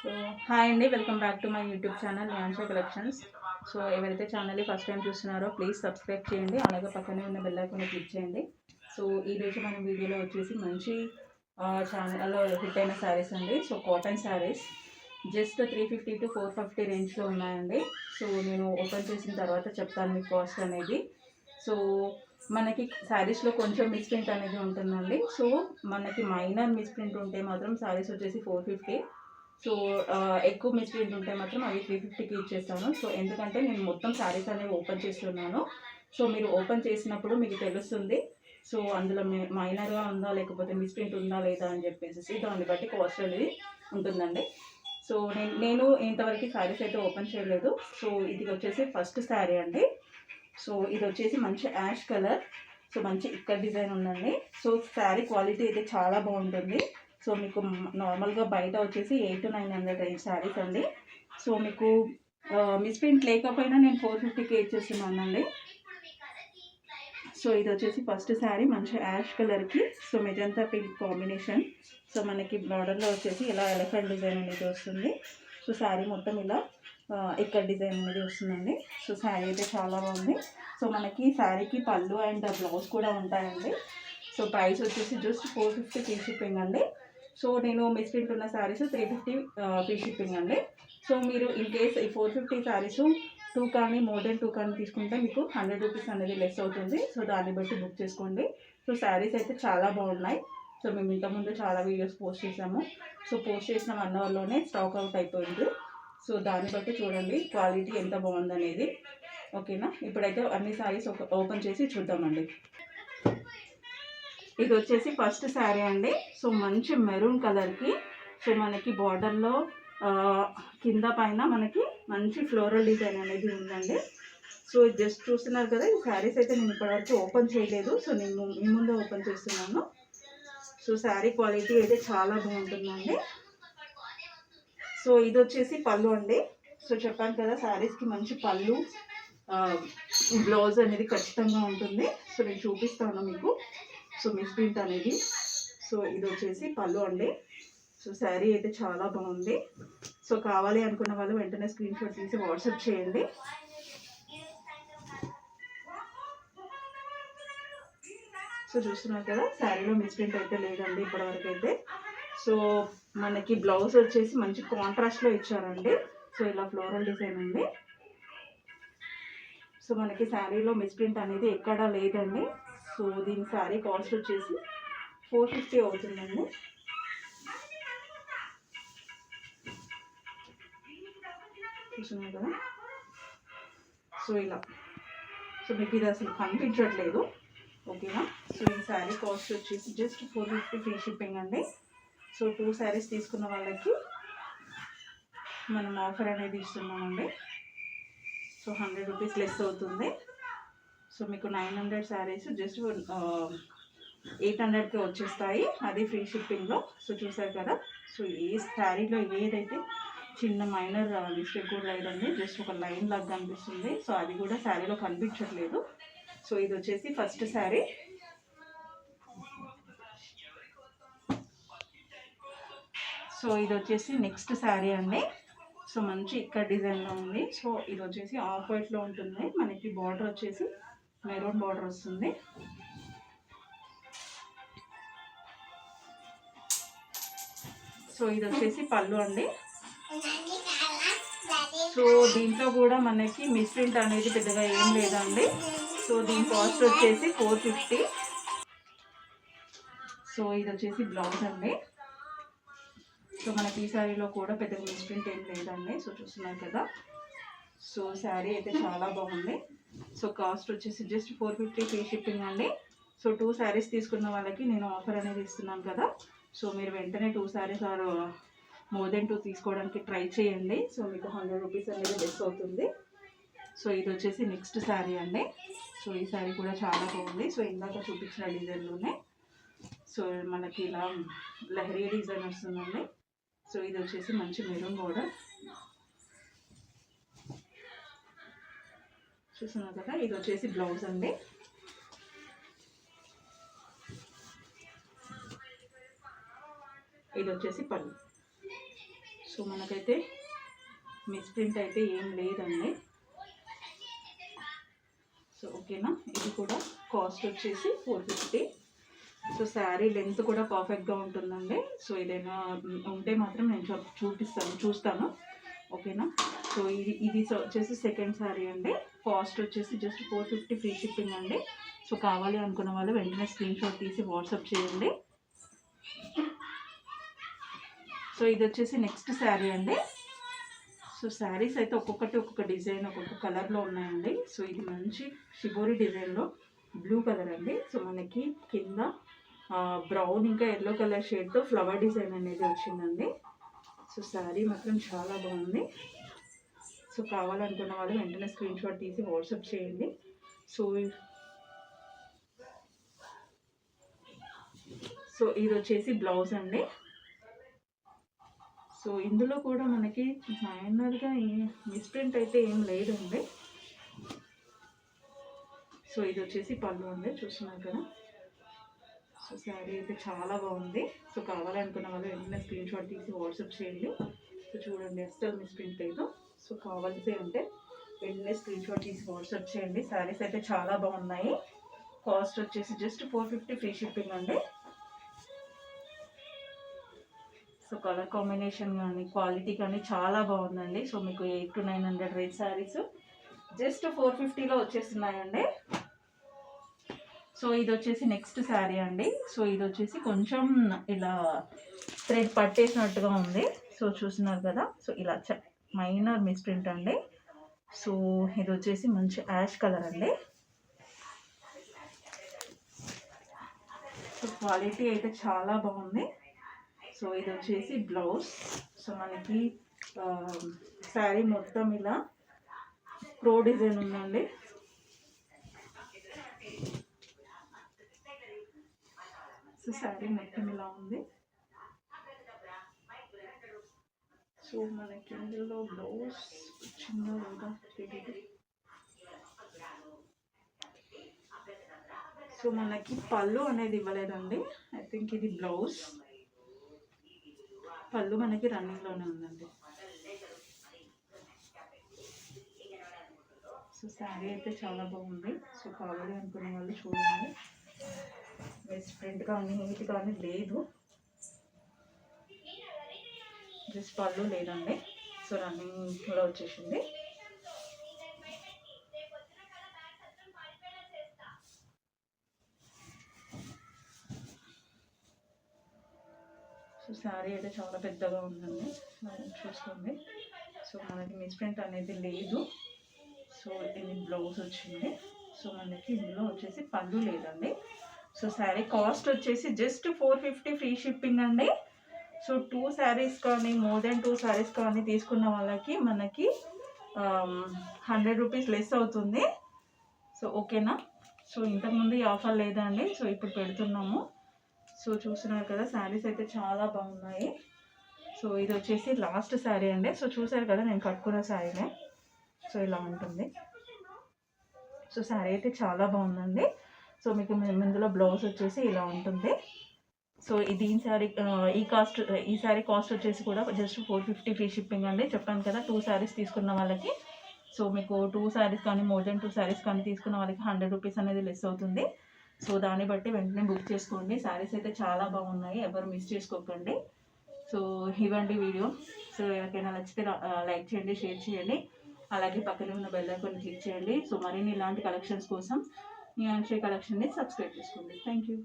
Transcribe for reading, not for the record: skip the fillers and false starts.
So hi అండి, welcome back to my YouTube channel Nyansha collections. So ఎవరైతే ఛానల్ని first time చూస్తున్నారో ప్లీజ్ సబ్స్క్రైబ్ చేయండి, అలాగే పక్కనే ఉన్న బెల్ ఐకాన్ క్లిక్ చేయండి. సో ఈరోజు మన వీడియోలో వచ్చేసి మంచి ఛానల్లో హిట్ అయిన శారీస్ అండి. So cotton saris just 350 to 450 రేంజ్లో ఉన్నాయండి. సో నేను ఓపెన్ చేసిన తర్వాత చెప్తాను మీకు కాస్ట్ అనేది. సో మనకి శారీస్లో కొంచెం మిస్ప్రింట్ అనేది ఉంటుందండి. సో మనకి మైనర్ మిస్ప్రింట్ ఉంటే మాత్రం శారీస్ వచ్చేసి 450. సో ఎక్కువ మిస్ప్రింట్ ఉంటే మాత్రం అవి 350కి ఇచ్చేస్తాను. సో ఎందుకంటే నేను మొత్తం శారీస్ అనేవి ఓపెన్ చేస్తున్నాను. సో మీరు ఓపెన్ చేసినప్పుడు మీకు తెలుస్తుంది. సో అందులో మైనర్గా ఉందా లేకపోతే మిస్ప్రింట్ ఉందా లేదా అని చెప్పేసి దాన్ని బట్టి కాస్ట్ అనేది ఉంటుందండి. సో నేను ఇంతవరకు శారీస్ అయితే ఓపెన్ చేయలేదు. సో ఇది వచ్చేసి ఫస్ట్ శారీ అండి. సో ఇది వచ్చేసి మంచి యాష్ కలర్. సో మంచి ఇక్కడ డిజైన్ ఉందండి. సో శారీ క్వాలిటీ అయితే చాలా బాగుంటుంది. సో మీకు నార్మల్గా బయట వచ్చేసి 800 to 900 రేంజ్ శారీస్ అండి. సో మీకు మిస్ప్రింట్ లేకపోయినా నేను 450కి ఇచ్చేస్తున్నానండి. సో ఇది వచ్చేసి ఫస్ట్ శారీ మంచి యాష్ కలర్కి so magenta pink combination. So మనకి బార్డర్లో వచ్చేసి ఇలా ఎలిఫెంట్ డిజైన్ అనేది వస్తుంది. సో శారీ మొత్తం ఇలా ఇక్కడ డిజైన్ అనేది వస్తుందండి. సో శారీ అయితే చాలా బాగుంది. సో మనకి శారీకి పళ్ళు అండ్ బ్లౌజ్ కూడా ఉంటాయండి. సో ప్రైస్ వచ్చేసి జస్ట్ 450 ఫ్రీ షిప్పింగ్ అండి. సో నేను మిస్ప్రింట్ ఉన్న శారీస్ 350 ఫ్రీ షిప్పింగ్ అండి. సో మీరు ఇన్ కేస్ ఈ 450 శారీస్ 2 కానీ మోర్ దెన్ 2 కానీ తీసుకుంటే మీకు 100 రూపీస్ అనేది లెస్ అవుతుంది. సో దాన్ని బట్టి బుక్ చేసుకోండి. సో శారీస్ అయితే చాలా బాగున్నాయి. సో మేము ఇంతకుముందు చాలా వీడియోస్ పోస్ట్ చేసాము. సో పోస్ట్ చేసిన 1 అవర్లోనే స్టాక్ అవుట్ అయిపోయింది. సో దాన్ని బట్టి చూడండి క్వాలిటీ ఎంత బాగుందనేది. ఓకేనా, ఇప్పుడైతే అన్ని శారీస్ ఓపెన్ చేసి చూద్దామండి. ఇది వచ్చేసి ఫస్ట్ శారీ అండి. సో మంచి మెరూన్ కలర్కి సో మనకి బార్డర్లో కింద పైన మనకి మంచి ఫ్లోరల్ డిజైన్ అనేది ఉందండి. సో జస్ట్ చూస్తున్నారు కదా, ఈ శారీస్ అయితే నేను ఇప్పటివరకు ఓపెన్ చేయలేదు. సో నేను మీ ముందు ఓపెన్ చేస్తున్నాను. సో శారీ క్వాలిటీ అయితే చాలా బాగుంటుందండి. సో ఇది వచ్చేసి పళ్ళు అండి. సో చెప్పాను కదా శారీస్కి మంచి పళ్ళు బ్లౌజ్ అనేది ఖచ్చితంగా ఉంటుంది. సో నేను చూపిస్తాను మీకు. సో మిస్ప్రింట్ అనేది. సో ఇది వచ్చేసి పళ్ళు అండి. సో శారీ అయితే చాలా బాగుంది. సో కావాలి అనుకున్న వాళ్ళు వెంటనే స్క్రీన్ షాట్ తీసి వాట్సాప్ చేయండి. సో చూస్తున్నారు కదా, శారీలో మిస్ప్రింట్ అయితే లేదండి ఇప్పటివరకు అయితే. సో మనకి బ్లౌజ్ వచ్చేసి మంచి కాంట్రాస్ట్లో ఇచ్చారండి. సో ఇలా ఫ్లోరల్ డిజైన్ ఉంది. సో మనకి శారీలో మిస్ప్రింట్ అనేది ఎక్కడా లేదండి. సో దీని శారీ కాస్ట్ వచ్చేసి 450 అవుతుందండి. చూస్తున్నారు కదా, సో ఇలా. సో మీకు ఇది అసలు కనిపించట్లేదు. ఓకేనా. సో ఈ శారీ కాస్ట్ వచ్చేసి జస్ట్ 450 ఫ్రీ షిప్పింగ్ అండి. సో 2 శారీస్ తీసుకున్న వాళ్ళకి మనం ఆఫర్ అనేది ఇస్తున్నామండి. సో 100 రూపీస్ లెస్ అవుతుంది. సో మీకు 900 శారీస్ జస్ట్ 800కి వచ్చేస్తాయి, అది ఫ్రీ షిప్పింగ్లో. సో చూసారు కదా. సో ఏ శారీలో ఏదైతే చిన్న మైనర్ మిస్టేక్ కూడా లేదండి, జస్ట్ ఒక లైన్ లాగా కనిపిస్తుంది. సో అది కూడా శారీలో కనిపించట్లేదు. సో ఇది వచ్చేసి ఫస్ట్ శారీ. సో ఇది వచ్చేసి నెక్స్ట్ శారీ అండి. సో మంచి ఇక్కడ డిజైన్లో ఉంది. సో ఇది వచ్చేసి ఆఫ్ వైట్లో ఉంటుంది. మనకి బార్డర్ వచ్చేసి మెరూన్ బార్డర్ వస్తుంది. సో ఇది వచ్చేసి పళ్ళు అండి. సో దీంట్లో కూడా మనకి మిస్ప్రింట్ అనేది పెద్దగా ఏం లేదండి. సో దీని కాస్ట్ వచ్చేసి 450. సో ఇది వచ్చేసి బ్లౌజ్ అండి. సో మనకి ఈ శారీలో కూడా పెద్దగా మిస్ప్రింట్ ఏం లేదండి. సో చూస్తున్నారు కదా. సో శారీ అయితే చాలా బాగుంది. సో కాస్ట్ వచ్చేసి జస్ట్ 450 ఫ్రీ షిప్పింగ్ అండి. సో 2 శారీస్ తీసుకున్న వాళ్ళకి నేను ఆఫర్ అనేది ఇస్తున్నాను కదా. సో మీరు వెంటనే 2 శారీస్ ఆర్ మోర్ దెన్ 2 తీసుకోవడానికి ట్రై చేయండి. సో మీకు 100 రూపీస్ అనేది లెస్ అవుతుంది. సో ఇది వచ్చేసి నెక్స్ట్ శారీ అండి. సో ఈ శారీ కూడా చాలా బాగుంది. సో ఇందాక చూపించిన డిజైన్లోనే సో మనకి ఇలా లహరీ డిజైన్ వస్తుందండి. సో ఇది వచ్చేసి మంచి మెరూన్ బోర్డర్. చూస్తున్నారు కదా, ఇది వచ్చేసి బ్లౌజ్ అండి. ఇది వచ్చేసి పళ్ళు. సో మనకైతే మిస్ప్రింట్ అయితే ఏం లేదండి. సో ఓకేనా, ఇది కూడా కాస్ట్ వచ్చేసి 450. సో శారీ లెంత్ కూడా పర్ఫెక్ట్గా ఉంటుందండి. సో ఏదైనా ఉంటే మాత్రం నేను చూస్తాను ఓకేనా. సో ఇది వచ్చేసి సెకండ్ శారీ అండి. కాస్ట్ వచ్చేసి జస్ట్ 450 ఫ్రీ షిప్పింగ్ అండి. సో కావాలి అనుకున్న వాళ్ళు వెంటనే స్క్రీన్ షాట్ తీసి వాట్సాప్ చేయండి. సో ఇది వచ్చేసి నెక్స్ట్ శారీ అండి. సో శారీస్ అయితే ఒక్కొక్కటి ఒక్కొక్క డిజైన్ ఒక్కొక్క కలర్లో ఉన్నాయండి. సో ఇది మంచి షిబోరి డిజైన్లో బ్లూ కలర్ అండి. సో మనకి కింద బ్రౌన్ ఇంకా ఎల్లో కలర్ షేడ్తో ఫ్లవర్ డిజైన్ అనేది వచ్చిందండి. సో శారీ మాత్రం చాలా బాగుంది. సో కావాలనుకున్న వాళ్ళు వెంటనే స్క్రీన్ షాట్ తీసి వాట్సాప్ చేయండి. సో ఇది వచ్చేసి బ్లౌజ్ అండి. సో ఇందులో కూడా మనకి మైనర్గా మిస్ప్రింట్ అయితే ఏం లేదండి. సో ఇది వచ్చేసి పళ్ళు అండి, చూస్తున్నారు కదా. సో శారీ అయితే చాలా బాగుంది. సో కావాలనుకున్న వాళ్ళు వెంటనే స్క్రీన్ షాట్ తీసి వాట్సాప్ చేయండి. సో చూడండి, అస్సలు మిస్ప్రింట్ లేదు. సో కావాల్సి అంటే వెంటనే స్క్రీన్ షాట్ తీసి వాట్సాప్ చేయండి. శారీస్ అయితే చాలా బాగున్నాయి. కాస్ట్ వచ్చేసి జస్ట్ 450 ఫ్రీ షిప్పింగ్ అండి. సో కలర్ కాంబినేషన్ కానీ క్వాలిటీ కానీ చాలా బాగుందండి. సో మీకు 800 to 900 రేట్ శారీస్ జస్ట్ 450లో వచ్చేస్తున్నాయండి. సో ఇది వచ్చేసి నెక్స్ట్ శారీ అండి. సో ఇది వచ్చేసి కొంచెం ఇలా థ్రెడ్ పట్టేసినట్టుగా ఉంది. సో చూస్తున్నారు కదా. సో ఇలా మైనర్ మిస్ప్రింట్ అండి. సో ఇది వచ్చేసి మంచి యాష్ కలర్ అండి. సో క్వాలిటీ అయితే చాలా బాగుంది. సో ఇది వచ్చేసి బ్లౌజ్. సో మనకి శారీ మొత్తం ఇలా ప్రో డిజైన్ ఉందండి. సో శారీ మొత్తం ఇలా ఉంది. సో మనకి ఇందులో బ్లౌజ్ వచ్చిందో లేదా తెలియదు. సో మనకి పళ్ళు అనేది ఇవ్వలేదండి. ఐ థింక్ ఇది బ్లౌజ్. పళ్ళు మనకి రన్నింగ్లోనే ఉందండి. సో శారీ అయితే చాలా బాగుంది. సో కావాలి అనుకునే వాళ్ళు చూడండి. బెస్ట్ ప్రింట్ కానీ నీట్ కానీ లేదు, జస్ట్ పళ్ళు లేదండి. సో రన్నింగ్లో వచ్చేసింది. సో శారీ అయితే చాలా పెద్దగా ఉందండి, చూసుకోండి. సో మనకి మిస్ప్రింట్ అనేది లేదు. సో ఇది బ్లౌజ్ వచ్చింది. సో మనకి ఇందులో వచ్చేసి పళ్ళు లేదండి. సో శారీ కాస్ట్ వచ్చేసి జస్ట్ 450 ఫ్రీ షిప్పింగ్ అండి. సో 2 శారీస్ కానీ మోర్ దెన్ 2 శారీస్ కానీ తీసుకున్న వాళ్ళకి మనకి 100 రూపీస్ లెస్ అవుతుంది. సో ఓకేనా. సో ఇంతకుముందు ఈ ఆఫర్ లేదండి. సో ఇప్పుడు పెడుతున్నాము. సో చూస్తున్నారు కదా, శారీస్ అయితే చాలా బాగున్నాయి. సో ఇది వచ్చేసి లాస్ట్ శారీ అండి. సో చూసారు కదా, నేను కట్టుకున్న శారీనే. సో ఇలా ఉంటుంది. సో శారీ అయితే చాలా బాగుందండి. సో మీకు ఇందులో బ్లౌజ్ వచ్చేసి ఇలా ఉంటుంది. సో దీని శారీ ఈ శారీ కాస్ట్ వచ్చేసి కూడా జస్ట్ 450 ఫ్రీ షిప్పింగ్ అండి. చెప్పాను కదా, 2 శారీస్ తీసుకున్న వాళ్ళకి. సో మీకు 2 శారీస్ కానీ మోర్ దెన్ 2 శారీస్ కానీ తీసుకున్న వాళ్ళకి 100 రూపీస్ అనేది లెస్ అవుతుంది. సో దాన్ని బట్టి వెంటనే బుక్ చేసుకోండి. శారీస్ అయితే చాలా బాగున్నాయి, ఎవరు మిస్ చేసుకోకండి. సో ఇవ్వండి వీడియో. సో ఎవరికైనా నచ్చితే లైక్ చేయండి, షేర్ చేయండి. అలాగే పక్కనే ఉన్న బెల్ ఐకాన్ క్లిక్ చేయండి. సో మరిన్ని ఇలాంటి కలెక్షన్స్ కోసం మీ ఆన్షే కలెక్షన్ని సబ్స్క్రైబ్ చేసుకోండి. Thank you.